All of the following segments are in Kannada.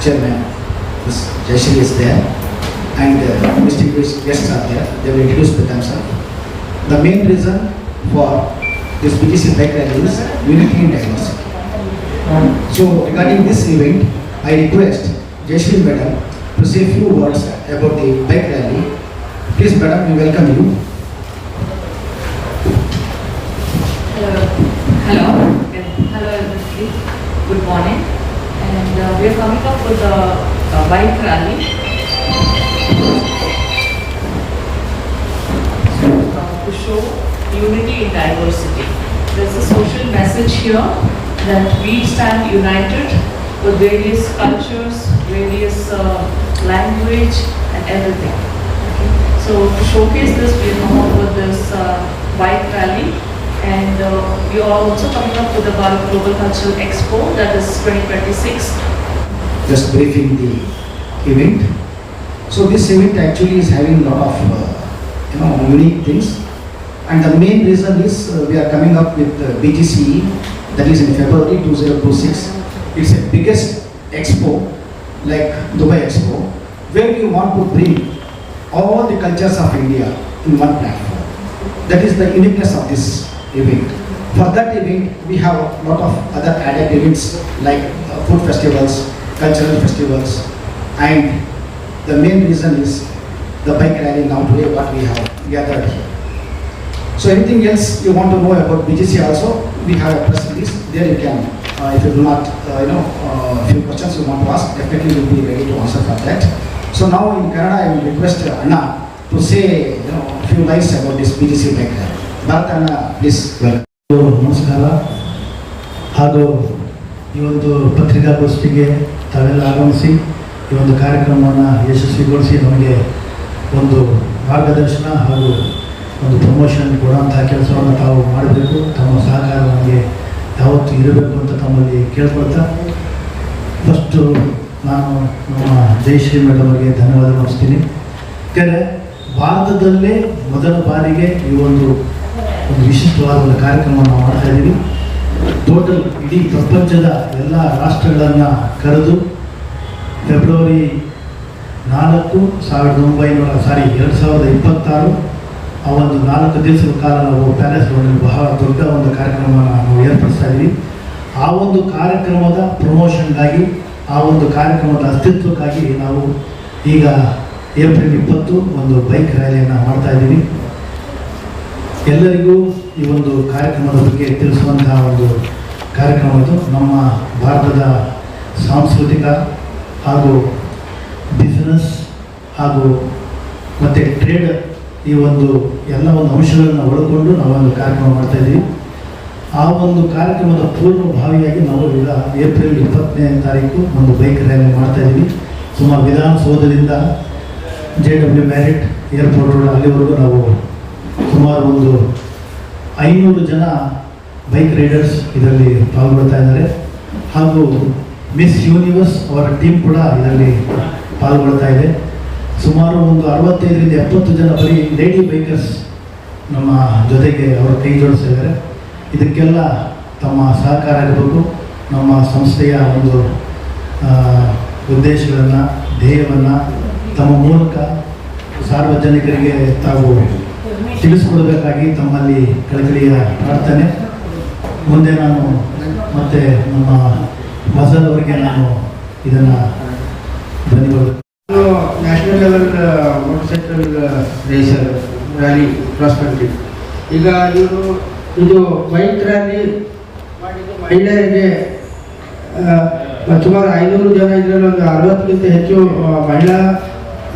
chairman, Ms. Jayashree is there, and distinguished guests are there. They will introduce themselves. The main reason for this BTC bike rally is unity in diversity. So regarding this event, I request Jayashree Madam to say a few words about the bike rally. Please, Madam, we welcome you. Hello everybody. Good morning. And we are coming up with a bike rally. To show unity in diversity. There's a social message here that we stand united with various cultures, various language and everything. Okay. So to showcase this, we come up with this bike rally. And we are also coming up with the Bharat Global Cultural Expo, that is 2026. Just briefing the event. So this event actually is having a lot of unique things, and the main reason is we are coming up with BGCE, that is in February 2026. It's the biggest expo, like Dubai Expo, where we want to bring all the cultures of India in one platform. That is the uniqueness of this event. For that event, we have a lot of other added events like food festivals, cultural festivals, and the main reason is the bike rally now today what we have gathered here. So anything else you want to know about BGC also, we have a press release. There you can, if you do not, few questions you want to ask, definitely we'll be ready to answer for that. So now in Canada, I will request Anna to say a few lines about this BGC bike rally. Bharat, please welcome. ನಮಸ್ಕಾರ. ಹಾಗೂ ಈ ಒಂದು ಪತ್ರಿಕಾಗೋಷ್ಠಿಗೆ ತಾವೆಲ್ಲ ಆಗಮಿಸಿ ಈ ಒಂದು ಕಾರ್ಯಕ್ರಮವನ್ನು ಯಶಸ್ವಿಗೊಳಿಸಿ ನಮಗೆ ಒಂದು ಮಾರ್ಗದರ್ಶನ ಹಾಗೂ ಒಂದು ಪ್ರಮೋಷನ್ ಕೊಡುವಂತಹ ಕೆಲಸವನ್ನು ತಾವು ಮಾಡಬೇಕು. ತಮ್ಮ ಸಹಕಾರ ನಮಗೆ ಯಾವತ್ತೂ ಇರಬೇಕು ಅಂತ ತಮ್ಮಲ್ಲಿ ಕೇಳ್ಕೊಳ್ತಾ, ಫಸ್ಟು ನಾನು ನಮ್ಮ ಜಯಶ್ರೀ ಮೇಡಮ್ ಅವರಿಗೆ ಧನ್ಯವಾದ ತಿಳಿಸ್ತೀನಿ. ಯಾಕೆಂದರೆ ಭಾರತದಲ್ಲೇ ಮೊದಲ ಬಾರಿಗೆ ಈ ಒಂದು ವಿಶಿಷ್ಟವಾದ ಒಂದು ಕಾರ್ಯಕ್ರಮವನ್ನು ಮಾಡ್ತಾ ಇದ್ದೀವಿ. ಟೋಟಲ್ ಇಡೀ ಪ್ರಪಂಚದ ಎಲ್ಲ ರಾಷ್ಟ್ರಗಳನ್ನು ಕರೆದು ಫೆಬ್ರವರಿ 4, 2026 ಆ ಒಂದು 4 ದಿವಸಗಳ ಕಾಲ ನಾವು ಪ್ಯಾಲೇಸ್ನಲ್ಲಿ ಬಹಳ ದೊಡ್ಡ ಒಂದು ಕಾರ್ಯಕ್ರಮವನ್ನು ನಾವು ಏರ್ಪಡಿಸ್ತಾ ಇದ್ದೀವಿ. ಆ ಒಂದು ಕಾರ್ಯಕ್ರಮದ ಪ್ರಮೋಷನ್ಗಾಗಿ, ಆ ಒಂದು ಕಾರ್ಯಕ್ರಮದ ಅಸ್ತಿತ್ವಕ್ಕಾಗಿ ನಾವು ಈಗ ಏಪ್ರಿಲ್ 20 ಒಂದು ಬೈಕ್ ರ್ಯಾಲಿಯನ್ನು ಮಾಡ್ತಾ ಇದ್ದೀವಿ. ಎಲ್ಲರಿಗೂ ಈ ಒಂದು ಕಾರ್ಯಕ್ರಮದ ಬಗ್ಗೆ ತಿಳಿಸುವಂತಹ ಒಂದು ಕಾರ್ಯಕ್ರಮ ಇದು. ನಮ್ಮ ಭಾರತದ ಸಾಂಸ್ಕೃತಿಕ ಹಾಗೂ ಬಿಸಿನೆಸ್ ಹಾಗೂ ಮತ್ತು ಟ್ರೇಡ್ ಈ ಒಂದು ಎಲ್ಲ ಒಂದು ಅಂಶಗಳನ್ನು ಒಳಗೊಂಡು ನಾವೊಂದು ಕಾರ್ಯಕ್ರಮ ಮಾಡ್ತಾಯಿದ್ದೀವಿ. ಆ ಒಂದು ಕಾರ್ಯಕ್ರಮದ ಪೂರ್ವಭಾವಿಯಾಗಿ ನಾವು ಈಗ ಏಪ್ರಿಲ್ 20ನೇ ಒಂದು ಬೈಕ್ ರ್ಯಾಲಿ ಮಾಡ್ತಾಯಿದ್ದೀವಿ. ಸುಮಾರು ವಿಧಾನಸೌಧದಿಂದ JW ಮ್ಯಾರಿಟ್ ಏರ್ಪೋರ್ಟ್ ರೋಡ್ ಅಲ್ಲಿವರೆಗೂ ನಾವು ಸುಮಾರು ಒಂದು 500 ಜನ ಬೈಕ್ ರೈಡರ್ಸ್ ಇದರಲ್ಲಿ ಪಾಲ್ಗೊಳ್ತಾ ಇದ್ದಾರೆ. ಹಾಗೂ ಮಿಸ್ ಯೂನಿವರ್ಸ್ ಅವರ ಟೀಮ್ ಕೂಡ ಇದರಲ್ಲಿ ಪಾಲ್ಗೊಳ್ತಾ ಇದೆ. ಸುಮಾರು ಒಂದು 65ರಿಂದ 70 ಜನ ಬರೀ ಲೇಡಿ ಬೈಕರ್ಸ್ ನಮ್ಮ ಜೊತೆಗೆ ಅವರು ಕೈ ಜೋಡಿಸಿದ್ದಾರೆ. ಇದಕ್ಕೆಲ್ಲ ತಮ್ಮ ಸಹಕಾರ ಇರಬೇಕು. ನಮ್ಮ ಸಂಸ್ಥೆಯ ಒಂದು ಉದ್ದೇಶಗಳನ್ನು, ಧ್ಯೇಯವನ್ನು ತಮ್ಮ ಮೂಲಕ ಸಾರ್ವಜನಿಕರಿಗೆ ತಾವು ತಿಳಿಸ್ಕೊಡ್ಬೇಕಾಗಿ ತಮ್ಮಲ್ಲಿ ಕಳಕಳಿಯ ಪ್ರಾರ್ಥನೆ. ಮುಂದೆ ನಾನು ಮತ್ತೆ ನಮ್ಮ ಮಜಲ್ ಅವರಿಗೆ ನಾನು ಇದನ್ನು ಧನ್ಯವಾದ. National level motorcycle racer rally cross country. ಈಗ ಇದು ಬೈಕ್ ರ್ಯಾಲಿ ಮಾಡಿದ್ದು ಮಹಿಳೆಯರಿಗೆ ಸುಮಾರು 500 ಜನ, ಇದರಲ್ಲಿ ಒಂದು 60ಕ್ಕಿಂತ ಹೆಚ್ಚು ಮಹಿಳಾ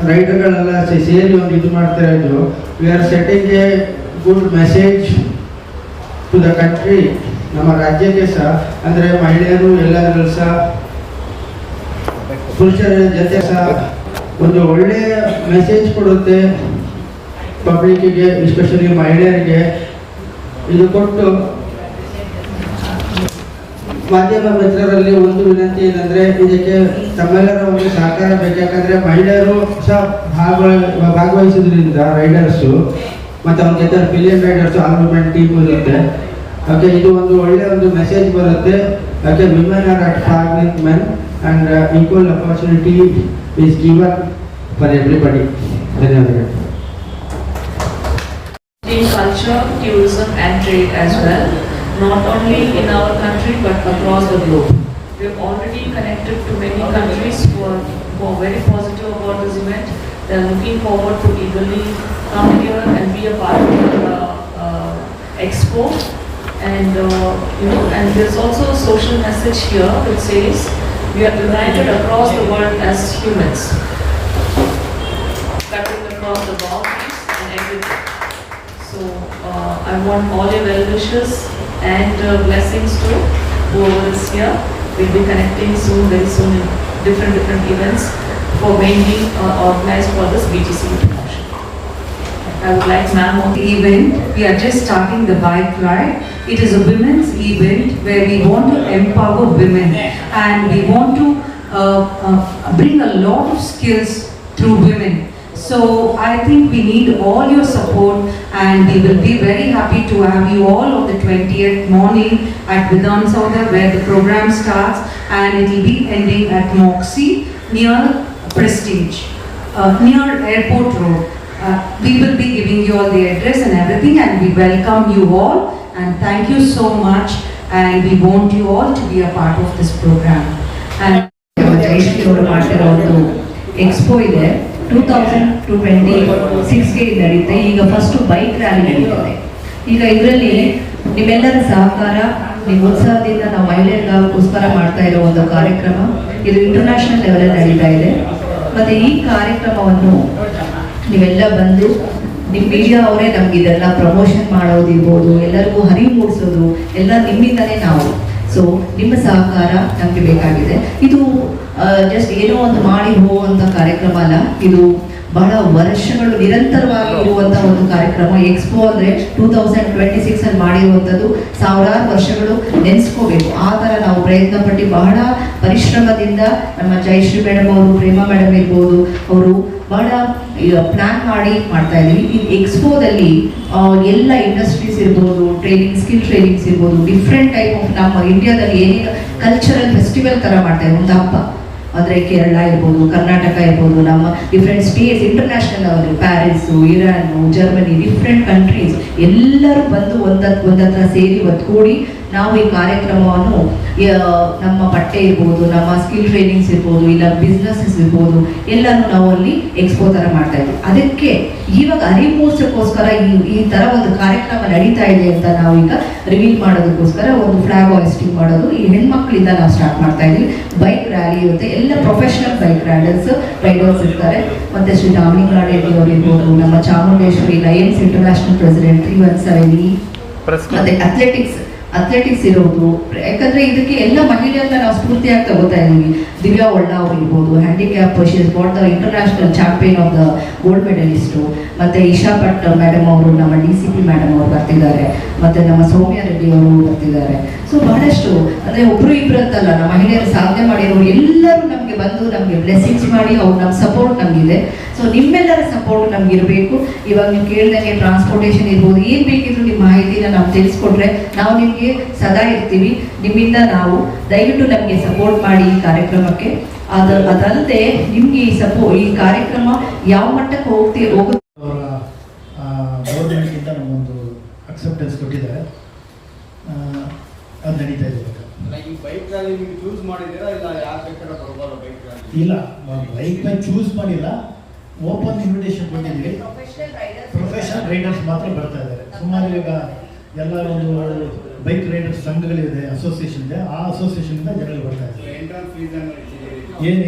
ರೈಡರ್ಗಳೆಲ್ಲ ಸೇರಿ ಒಂದು ಇದು ಮಾಡ್ತಾ ಇರೋದು. We are setting a good message to the country. ನಮ್ಮ ರಾಜ್ಯಕ್ಕೆ ಸಹ, ಅಂದರೆ ಮಹಿಳೆಯರು ಎಲ್ಲರೂ ಸಹ ಪುರುಷರ ಜೊತೆ ಸಹ ಒಂದು ಒಳ್ಳೆಯ ಮೆಸೇಜ್ ಕೊಡುತ್ತೆ ಪಬ್ಲಿಕ್ಕಿಗೆ, ಎಸ್ಪೆಷಲಿ ಮಹಿಳೆಯರಿಗೆ. ಇದು ಕೊಟ್ಟು ಮಾಧ್ಯಮ ಮಿತ್ರರಲ್ಲಿ ಒಂದು ವಿನಂತಿ ಏನಂದರೆ, ಇದಕ್ಕೆ ತಮ್ಮೆಲ್ಲರ ಒಂದು ಸಹಕಾರ ಬೇಕು. ಯಾಕಂದರೆ ಮಹಿಳೆಯರು ಸಹ ಭಾಗವಹಿಸೋದ್ರಿಂದ ರೈಡರ್ಸು ಮತ್ತು ಅವ್ರ ಜೊತೆ ಪಿಲಿಯನ್ ರೈಡರ್ಸು ಆರ್ಗ್ಯುಮೆಂಟ್ ಟೀಮ್ ಇರುತ್ತೆ. ಓಕೆ, ಇದು ಒಂದು ಒಳ್ಳೆಯ ಒಂದು ಮೆಸೇಜ್ ಬರುತ್ತೆ. Okay, women are at par with men and equal opportunity is given for everybody. ಧನ್ಯವಾದಗಳು. In culture, tourism and trade as well, not only in our country but across the globe. We have already connected to many countries who are very positive about this event. They are looking forward to eagerly come here and be a part of the expo. And and there's also a social message here which says we are united across the world as humans, cutting across the boundaries and everything. So I want all your well wishes and blessings to whoever is here. We'll be connecting soon, very soon, in different events for mainly organized for this BTC promotion. I would like ma'am on the event. We are just starting the bike ride. It is a women's event where we want to empower women and we want to bring a lot of skills through women. So I think we need all your support and we will be very happy to have you all on the 20th morning at Vidhan Saudha where the program starts and it will be ending at Moxie near Prestige, near Airport Road. We will be giving you all the address and everything and we welcome you all and thank you so much and we want you all to be a part of this program. And Jayashree ಅವರು ಮಾಡ್ತಿರೋ ಒಂದು ಎಕ್ಸ್ಪೋ ಇದೆ 2026ಗೆ ನಡೆಯುತ್ತೆ. ಈಗ ಫಸ್ಟ್ ಬೈಕ್ ರ್ಯಾಲಿ ನಡೀತದೆ. ಈಗ ಇದರಲ್ಲಿ ನಿಮ್ಮೆಲ್ಲರ ಸಹಕಾರ, ನಿಮ್ಮ ಉತ್ಸಾಹದಿಂದ ನಾವು ಮಹಿಳೆಯರಿಗೋಸ್ಕರ ಮಾಡ್ತಾ ಇರೋ ಒಂದು ಕಾರ್ಯಕ್ರಮ ಇದು ಇಂಟರ್ನ್ಯಾಷನಲ್ ಲೆವೆಲಲ್ಲಿ ನಡೀತಾ ಇದೆ. ಮತ್ತು ಈ ಕಾರ್ಯಕ್ರಮವನ್ನು ನೀವೆಲ್ಲ ಬಂದು ನಿಮ್ಮ ಮೀಡಿಯಾ ಅವರೇ ನಮ್ಗೆ ಇದೆಲ್ಲ ಪ್ರಮೋಷನ್ ಮಾಡೋದಿರ್ಬೋದು, ಎಲ್ಲರಿಗೂ ಅರಿವು ಮೂಡಿಸೋದು ಎಲ್ಲ ನಿಮ್ಮಿಂದನೇ ನಾವು. ಸೊ ನಿಮ್ಮ ಸಹಕಾರ ನಮಗೆ ಬೇಕಾಗಿದೆ. ಇದು ಜಸ್ಟ್ ಏನೋ ಒಂದು ಮಾಡಿ ಹೋಗುವಂಥ ಕಾರ್ಯಕ್ರಮ ಅಲ್ಲ, ಇದು ಬಹಳ ವರ್ಷಗಳು ನಿರಂತರವಾಗಿ ಇರುವಂಥ ಒಂದು ಕಾರ್ಯಕ್ರಮ. ಎಕ್ಸ್ಪೋ ಅಂದರೆ 2026 ಮಾಡಿರುವಂಥದ್ದು ಸಾವಿರಾರು ವರ್ಷಗಳು ನೆನೆಸ್ಕೋಬೇಕು. ಆ ಥರ ನಾವು ಪ್ರಯತ್ನ ಪಟ್ಟು ಬಹಳ ಪರಿಶ್ರಮದಿಂದ ನಮ್ಮ ಜಯಶ್ರೀ ಮೇಡಮ್ ಅವರು, ಪ್ರೇಮಾ ಮೇಡಮ್ ಇರ್ಬೋದು, ಅವರು ಬಹಳ ಪ್ಲ್ಯಾನ್ ಮಾಡಿ ಮಾಡ್ತಾ ಇದ್ದೀವಿ. ಈ ಎಕ್ಸ್ಪೋದಲ್ಲಿ ಎಲ್ಲ ಇಂಡಸ್ಟ್ರೀಸ್ ಇರ್ಬೋದು, ಟ್ರೈನಿಂಗ್, ಸ್ಕಿಲ್ ಟ್ರೈನಿಂಗ್ಸ್ ಇರ್ಬೋದು, ಡಿಫ್ರೆಂಟ್ ಟೈಪ್ ಆಫ್ ನಮ್ಮ ಇಂಡಿಯಾದಲ್ಲಿ ಏನೇನು ಕಲ್ಚರಲ್ ಫೆಸ್ಟಿವಲ್ ಥರ ಮಾಡ್ತಾ ಇದ್ದೀವಿ. ಒಂದು ಹಬ್ಬ ಅಂದರೆ ಕೇರಳ ಇರ್ಬೋದು, ಕರ್ನಾಟಕ ಇರ್ಬೋದು, ನಮ್ಮ ಡಿಫ್ರೆಂಟ್ ಸ್ಟೇಟ್ಸ್ ಇಂಟರ್ನ್ಯಾಷನಲ್ ಅವರು Paris, Iran, Germany, different countries ಎಲ್ಲರೂ ಬಂದು ಒಂದತ್ರ ಸೇರಿ ಒತ್ಗೂಡಿ ನಾವು ಈ ಕಾರ್ಯಕ್ರಮವನ್ನು ನಮ್ಮ ಬಟ್ಟೆ ಇರ್ಬೋದು, ನಮ್ಮ ಸ್ಕಿಲ್ ಟ್ರೈನಿಂಗ್ಸ್ ಇರ್ಬೋದು, ಇಲ್ಲ ಬಿಸ್ನೆಸ್ಸಸ್ ಇರ್ಬೋದು, ಎಲ್ಲನೂ ನಾವು ಅಲ್ಲಿ ಎಕ್ಸ್ಪೋ ಥರ ಮಾಡ್ತಾ ಇದ್ವಿ. ಅದಕ್ಕೆ ಇವಾಗ ಅರಿವು ಮೂಡಿಸೋಕ್ಕೋಸ್ಕರ ಈ ಥರ ಒಂದು ಕಾರ್ಯಕ್ರಮ ನಡೀತಾ ಇದೆ ಅಂತ ನಾವು ಈಗ ರಿವೀಲ್ ಮಾಡೋದಕ್ಕೋಸ್ಕರ ಒಂದು ಫ್ಲಾಗ್ ಹಾಯಿಸ್ಟಿಂಗ್ ಮಾಡೋದು ಈ ಹೆಣ್ಮಕ್ಳಿಂದ ನಾವು ಸ್ಟಾರ್ಟ್ ಮಾಡ್ತಾ ಇದ್ವಿ. ಬೈಕ್ ರ್ಯಾಲಿ ಇರುತ್ತೆ, ಎಲ್ಲ ಪ್ರೊಫೆಷನಲ್ ಬೈಕ್ ರೈಡರ್ಸ್ ಇರ್ತಾರೆ. ಮತ್ತು ಶ್ರೀ ರಾಮಲಿಂಗಾರೆಡ್ಡಿ ಅವರು ಇರ್ಬೋದು, ನಮ್ಮ ಚಾಮುಂಡೇಶ್ವರಿ ಲಯನ್ಸ್ ಇಂಟರ್ನ್ಯಾಷನಲ್ ಪ್ರೆಸಿಡೆಂಟ್ 317, ಮತ್ತು ಅಥ್ಲೆಟಿಕ್ಸ್ ಇರೋದು. ಯಾಕಂದ್ರೆ ಇದಕ್ಕೆ ಎಲ್ಲ ಮಹಿಳೆಯರನ್ನ ನಾವು ಸ್ಫೂರ್ತಿಯಾಗಿ ತಗೋತಾ ಇದ್ದೀವಿ. ದಿವ್ಯಾ ಒಳ್ಳ ಅವರು ಇರ್ಬೋದು, handicap, she is got the international champion of the gold medallist. ಮತ್ತು ಇಶಾ ಭಟ್ ಮೇಡಮ್ ಅವರು, ನಮ್ಮ DCP ಮೇಡಮ್ ಅವರು ಬರ್ತಿದ್ದಾರೆ, ಮತ್ತು ನಮ್ಮ ಸೌಮ್ಯ ರೆಡ್ಡಿ ಅವರು ಬರ್ತಿದ್ದಾರೆ. ಸೊ ಬಹಳಷ್ಟು ಅಂದರೆ ಒಬ್ಬರು ಇಬ್ಬರು ಅಂತಲ್ಲ, ನಮ್ಮ ಮಹಿಳೆಯರು ಸಾಧನೆ ಮಾಡಿರೋರು ಎಲ್ಲರೂ ನಮಗೆ ಬಂದು ನಮಗೆ ಬ್ಲೆಸ್ಸಿಂಗ್ಸ್ ಮಾಡಿ ಅವ್ರು ನಮ್ಮ ಸಪೋರ್ಟ್ ನಮಗಿದೆ. ಸೊ ನಿಮ್ಮೆಲ್ಲರ ಸಪೋರ್ಟ್ ನಮ್ಗೆ ಇರಬೇಕು. ಇವಾಗ ನೀವು ಕೇಳಿದಂಗೆ ಟ್ರಾನ್ಸ್ಪೋರ್ಟೇಷನ್ ಇರ್ಬೋದು, ಏನು ಬೇಕಿದ್ರು ನಿಮ್ಮ ಮಾಹಿತಿನ ನಾವು ತಿಳಿಸ್ಕೊಟ್ರೆ ನಾವು ನಿಮಗೆ ಸದಾ ಇರ್ತೀವಿ. ನಿಮ್ಮಿಂದ ನಾವು ದಯವಿಟ್ಟು ನಮಗೆ ಸಪೋರ್ಟ್ ಮಾಡಿ ಈ ಕಾರ್ಯಕ್ರಮಕ್ಕೆ. ಅದಲ್ಲದೆ ನಿಮಗೆ ಈ ಕಾರ್ಯಕ್ರಮ ಯಾವ ಮಟ್ಟಕ್ಕೆ ಹೋಗುತ್ತೆ ಅವರ ಗೌರ್ಮೆಂಟಿಂದ ನಮ್ಮೊಂದು ಅಕ್ಸೆಪ್ಟೆನ್ಸ್ ಕೊಟ್ಟಿದ್ದಾರೆ, ಅದು ನಡೀತಾ ಇದೆ. ಈ ಬೈಕ್ ರ್ಯಾಲಿ ನೀವು ಚೂಸ್ ಮಾಡಿದ್ದೀರಾ ಇಲ್ಲ ಯಾರು ಬೇಕಾದ್ರೆ ಬರ್ಬೋದು ಬೈಕ್ ರ್ಯಾಲಿ? ಇಲ್ಲ, ಬೈಕ್ನ ಚೂಸ್ ಮಾಡಿಲ್ಲ, ಓಪನ್ ಇನ್ವಿಟೇಷನ್ ಕೊಟ್ಟಿದ್ದೀವಿ. ಪ್ರೊಫೆಷನಲ್ ರೈಡರ್ಸ್ ಮಾತ್ರ ಬರ್ತಾ ಇದ್ದಾರೆ. ಸುಮಾರು ಇವಾಗ ಎಲ್ಲ ಒಂದು ಬೈಕ್ ರೈಡರ್ಸ್ ಸಂಘಗಳಿದೆ, ಅಸೋಸಿಯೇಷನ್ ಇದೆ, ಆ ಅಸೋಸಿಯೇಷನಿಂದ ಜನಗಳು ಬರ್ತಾ ಇದ್ದಾರೆ. ಎಂಟ್ರನ್ಸ್ ಫೀಸ್ ಏನು